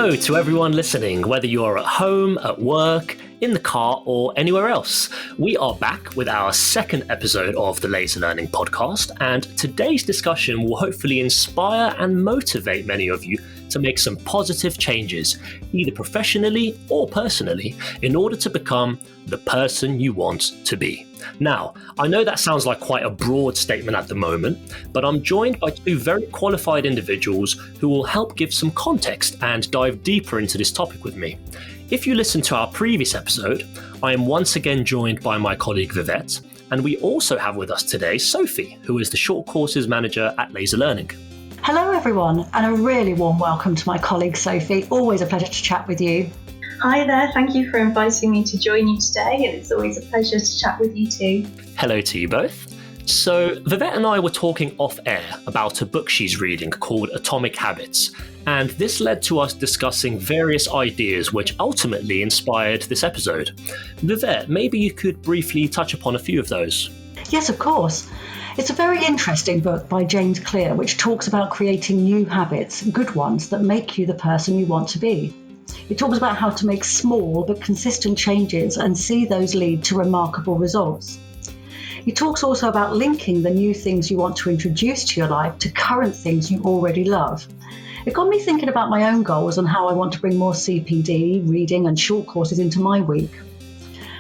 Hello to everyone listening, whether you're at home, at work, in the car, or anywhere else. We are back with our second episode of the Laser Learning podcast, and today's discussion will hopefully inspire and motivate many of you to make some positive changes, either professionally or personally, in order to become the person you want to be. Now, I know that sounds like quite a broad statement at the moment, but I'm joined by two very qualified individuals who will help give some context and dive deeper into this topic with me. If you listen to our previous episode, I am once again joined by my colleague Vivette, and we also have with us today Sophie, who is the Short Courses Manager at Laser Learning. Hello everyone, and a really warm welcome to my colleague Sophie. Always a pleasure to chat with you. Hi there, thank you for inviting me to join you today, and it's always a pleasure to chat with you too. Hello to you both. So, Vivette and I were talking off air about a book she's reading called Atomic Habits, and this led to us discussing various ideas which ultimately inspired this episode. Vivette, maybe you could briefly touch upon a few of those. Yes, of course. It's a very interesting book by James Clear, which talks about creating new habits, good ones, that make you the person you want to be. It talks about how to make small but consistent changes and see those lead to remarkable results. He talks also about linking the new things you want to introduce to your life to current things you already love. It got me thinking about my own goals and how I want to bring more CPD, reading and short courses into my week.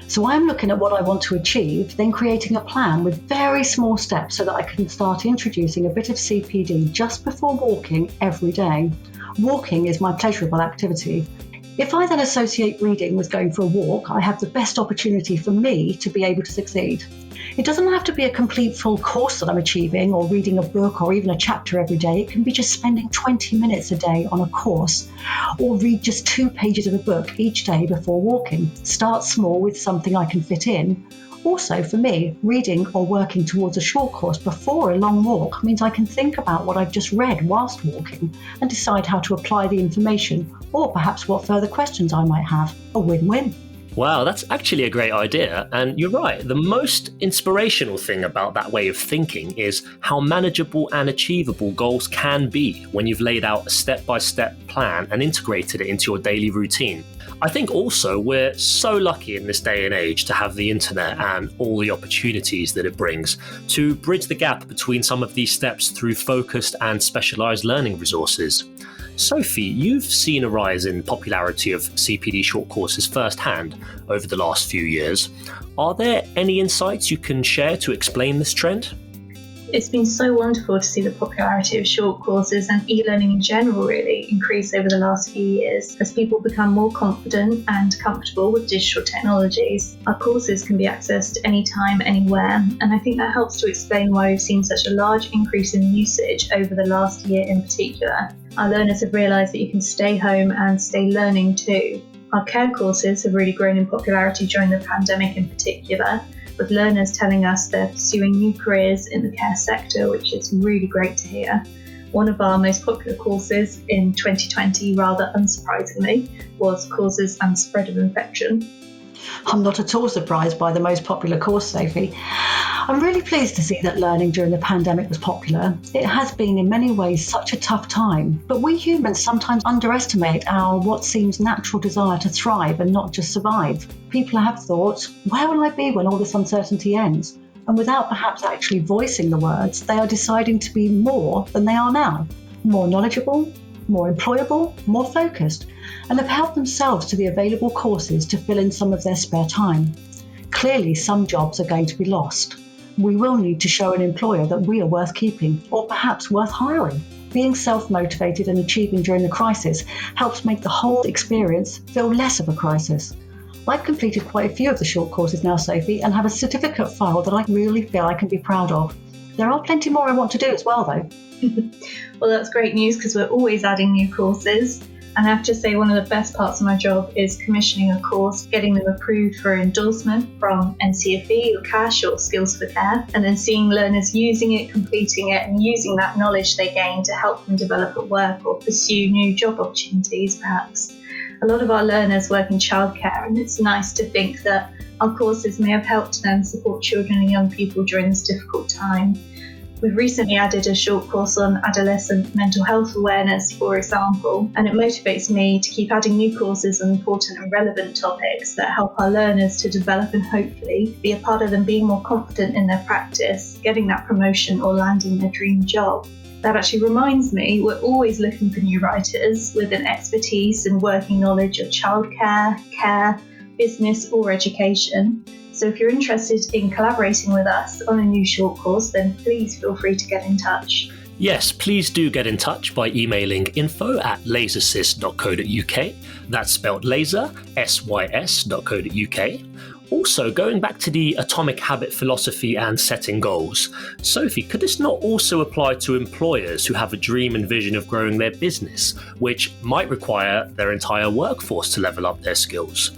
So I'm looking at what I want to achieve, then creating a plan with very small steps so that I can start introducing a bit of CPD just before walking every day. Walking is my pleasurable activity. If I then associate reading with going for a walk, I have the best opportunity for me to be able to succeed. It doesn't have to be a complete full course that I'm achieving or reading a book or even a chapter every day. It can be just spending 20 minutes a day on a course or read just 2 pages of a book each day before walking. Start small with something I can fit in. Also, for me, reading or working towards a short course before a long walk means I can think about what I've just read whilst walking and decide how to apply the information or perhaps what further questions I might have. A win-win. Wow, that's actually a great idea. And you're right, the most inspirational thing about that way of thinking is how manageable and achievable goals can be when you've laid out a step-by-step plan and integrated it into your daily routine. I think also we're so lucky in this day and age to have the internet and all the opportunities that it brings to bridge the gap between some of these steps through focused and specialised learning resources. Sophie, you've seen a rise in popularity of CPD short courses firsthand over the last few years. Are there any insights you can share to explain this trend? It's been so wonderful to see the popularity of short courses and e-learning in general really increase over the last few years as people become more confident and comfortable with digital technologies. Our courses can be accessed anytime, anywhere, and I think that helps to explain why we've seen such a large increase in usage over the last year in particular. Our learners have realised that you can stay home and stay learning too. Our care courses have really grown in popularity during the pandemic in particular, with learners telling us they're pursuing new careers in the care sector, which is really great to hear. One of our most popular courses in 2020, rather unsurprisingly, was Causes and Spread of Infection. I'm not at all surprised by the most popular course, Sophie. I'm really pleased to see that learning during the pandemic was popular. It has been in many ways such a tough time, but we humans sometimes underestimate our what seems natural desire to thrive and not just survive. People have thought, where will I be when all this uncertainty ends? And without perhaps actually voicing the words, they are deciding to be more than they are now. More knowledgeable, more employable, more focused, and have helped themselves to the available courses to fill in some of their spare time. Clearly, some jobs are going to be lost. We will need to show an employer that we are worth keeping, or perhaps worth hiring. Being self-motivated and achieving during the crisis helps make the whole experience feel less of a crisis. I've completed quite a few of the short courses now, Sophie, and have a certificate file that I really feel I can be proud of. There are plenty more I want to do as well, though. Well, that's great news because we're always adding new courses. And I have to say, one of the best parts of my job is commissioning a course, getting them approved for endorsement from NCFE or CASH or Skills for Care, and then seeing learners using it, completing it, and using that knowledge they gain to help them develop at work or pursue new job opportunities, perhaps. A lot of our learners work in childcare, and it's nice to think that our courses may have helped them support children and young people during this difficult time. We've recently added a short course on adolescent mental health awareness, for example, and it motivates me to keep adding new courses on important and relevant topics that help our learners to develop and hopefully be a part of them being more confident in their practice, getting that promotion or landing their dream job. That actually reminds me, we're always looking for new writers with an expertise and working knowledge of childcare, care, business or education. So if you're interested in collaborating with us on a new short course, then please feel free to get in touch. Yes, please do get in touch by emailing info@lasersys.co.uk. That's spelled laser, sys.co.uk. Also, going back to the atomic habit philosophy and setting goals, Sophie, could this not also apply to employers who have a dream and vision of growing their business, which might require their entire workforce to level up their skills?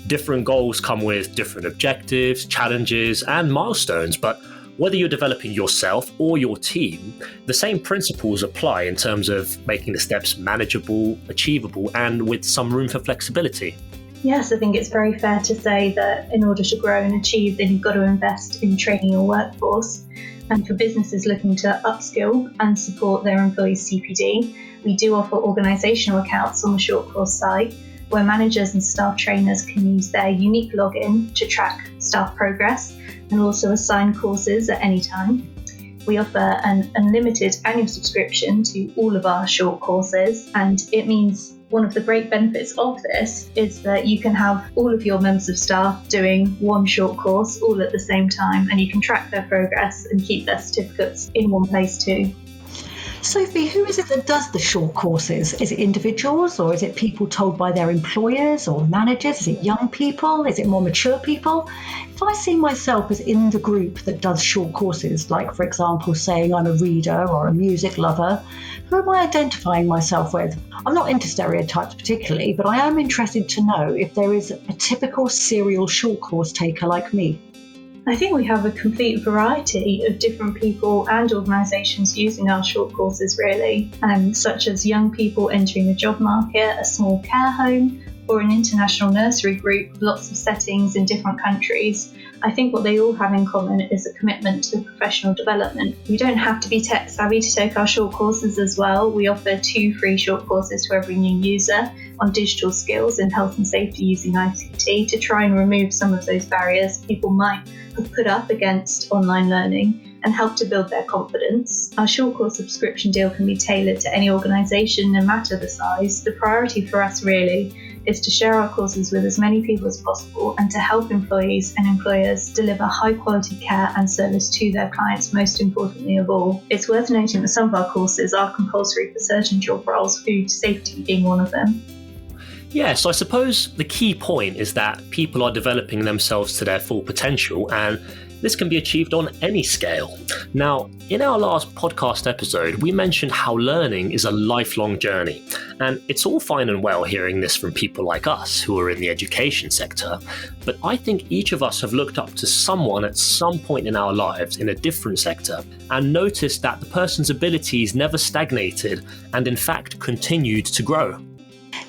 Different goals come with different objectives, challenges, and milestones, but whether you're developing yourself or your team, the same principles apply in terms of making the steps manageable, achievable, and with some room for flexibility. Yes, I think it's very fair to say that in order to grow and achieve, then you've got to invest in training your workforce. And for businesses looking to upskill and support their employees' CPD, we do offer organisational accounts on the short course site where managers and staff trainers can use their unique login to track staff progress and also assign courses at any time. We offer an unlimited annual subscription to all of our short courses, and it means one of the great benefits of this is that you can have all of your members of staff doing one short course all at the same time, and you can track their progress and keep their certificates in one place too. Sophie, who is it that does the short courses? Is it individuals or is it people told by their employers or managers? Is it young people? Is it more mature people? If I see myself as in the group that does short courses, like for example saying I'm a reader or a music lover, who am I identifying myself with? I'm not into stereotypes particularly, but I am interested to know if there is a typical serial short course taker like me. I think we have a complete variety of different people and organisations using our short courses really, such as young people entering the job market, a small care home, or an international nursery group with lots of settings in different countries. I think what they all have in common is a commitment to professional development. You don't have to be tech savvy to take our short courses as well. We offer 2 free short courses to every new user on digital skills and health and safety using ICT to try and remove some of those barriers people might have put up against online learning and help to build their confidence. Our short course subscription deal can be tailored to any organisation, no matter the size. The priority for us really is to share our courses with as many people as possible and to help employees and employers deliver high quality care and service to their clients, most importantly of all. It's worth noting that some of our courses are compulsory for certain job roles, food safety being one of them. Yes, I suppose the key point is that people are developing themselves to their full potential, and this can be achieved on any scale. Now, in our last podcast episode, we mentioned how learning is a lifelong journey, and it's all fine and well hearing this from people like us who are in the education sector, but I think each of us have looked up to someone at some point in our lives in a different sector and noticed that the person's abilities never stagnated and in fact continued to grow.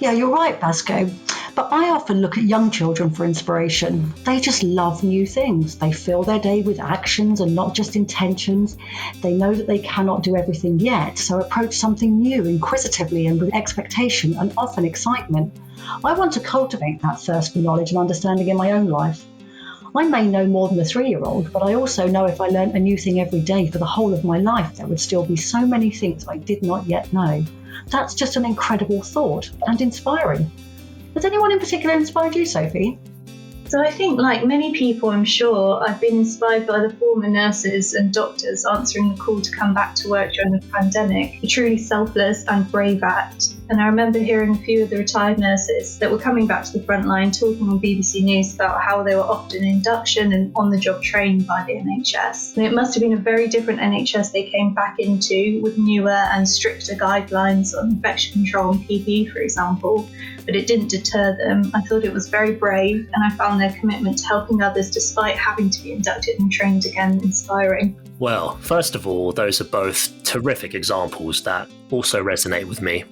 Yeah, you're right, Vasco. But I often look at young children for inspiration. They just love new things. They fill their day with actions and not just intentions. They know that they cannot do everything yet, so approach something new inquisitively and with expectation and often excitement. I want to cultivate that thirst for knowledge and understanding in my own life. I may know more than a 3-year-old, but I also know if I learnt a new thing every day for the whole of my life, there would still be so many things I did not yet know. That's just an incredible thought and inspiring. Has anyone in particular inspired you, Sophie? So I think, like many people, I'm sure, I've been inspired by the former nurses and doctors answering the call to come back to work during the pandemic, a truly selfless and brave act. And I remember hearing a few of the retired nurses that were coming back to the front line talking on BBC News about how they were often in induction and on-the-job training by the NHS. And it must have been a very different NHS they came back into, with newer and stricter guidelines on infection control and PPE, for example. But it didn't deter them. I thought it was very brave, and I found their commitment to helping others despite having to be inducted and trained again inspiring. Well, first of all, those are both terrific examples that also resonate with me.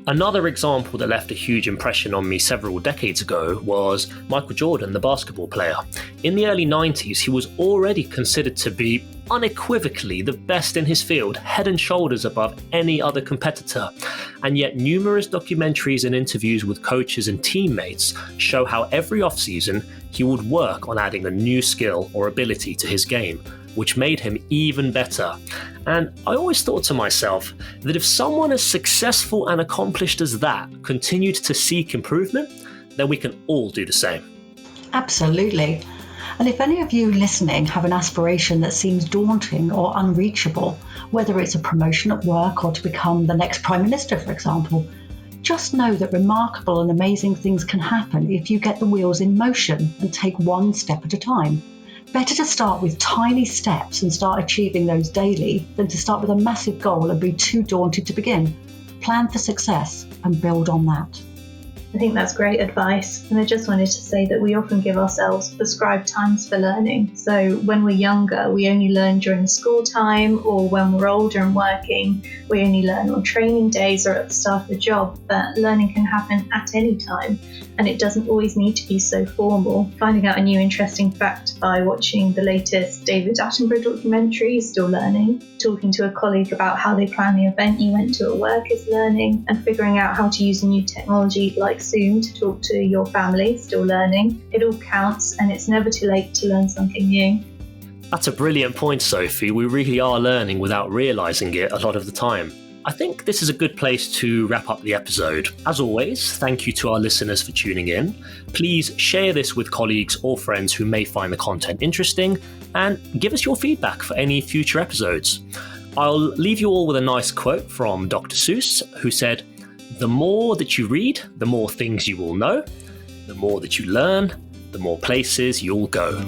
Another example that left a huge impression on me several decades ago was Michael Jordan, the basketball player. In the early 90s, he was already considered to be unequivocally the best in his field, head and shoulders above any other competitor. And yet numerous documentaries and interviews with coaches and teammates show how every off-season he would work on adding a new skill or ability to his game, which made him even better. And I always thought to myself that if someone as successful and accomplished as that continued to seek improvement, then we can all do the same. Absolutely. And if any of you listening have an aspiration that seems daunting or unreachable, whether it's a promotion at work or to become the next Prime Minister, for example, just know that remarkable and amazing things can happen if you get the wheels in motion and take one step at a time. Better to start with tiny steps and start achieving those daily than to start with a massive goal and be too daunted to begin. Plan for success and build on that. I think that's great advice, and I just wanted to say that we often give ourselves prescribed times for learning. So when we're younger, we only learn during school time, or when we're older and working, we only learn on training days or at the start of a job. But learning can happen at any time, and it doesn't always need to be so formal. Finding out a new interesting fact by watching the latest David Attenborough documentary is still learning. Talking to a colleague about how they plan the event you went to at work is learning, and figuring out how to use a new technology like Zoom to talk to your family, still learning. It all counts, and it's never too late to learn something new. That's a brilliant point, Sophie. We really are learning without realising it a lot of the time. I think this is a good place to wrap up the episode. As always, thank you to our listeners for tuning in. Please share this with colleagues or friends who may find the content interesting, and give us your feedback for any future episodes. I'll leave you all with a nice quote from Dr. Seuss, who said, "The more that you read, the more things you will know. The more that you learn, the more places you'll go."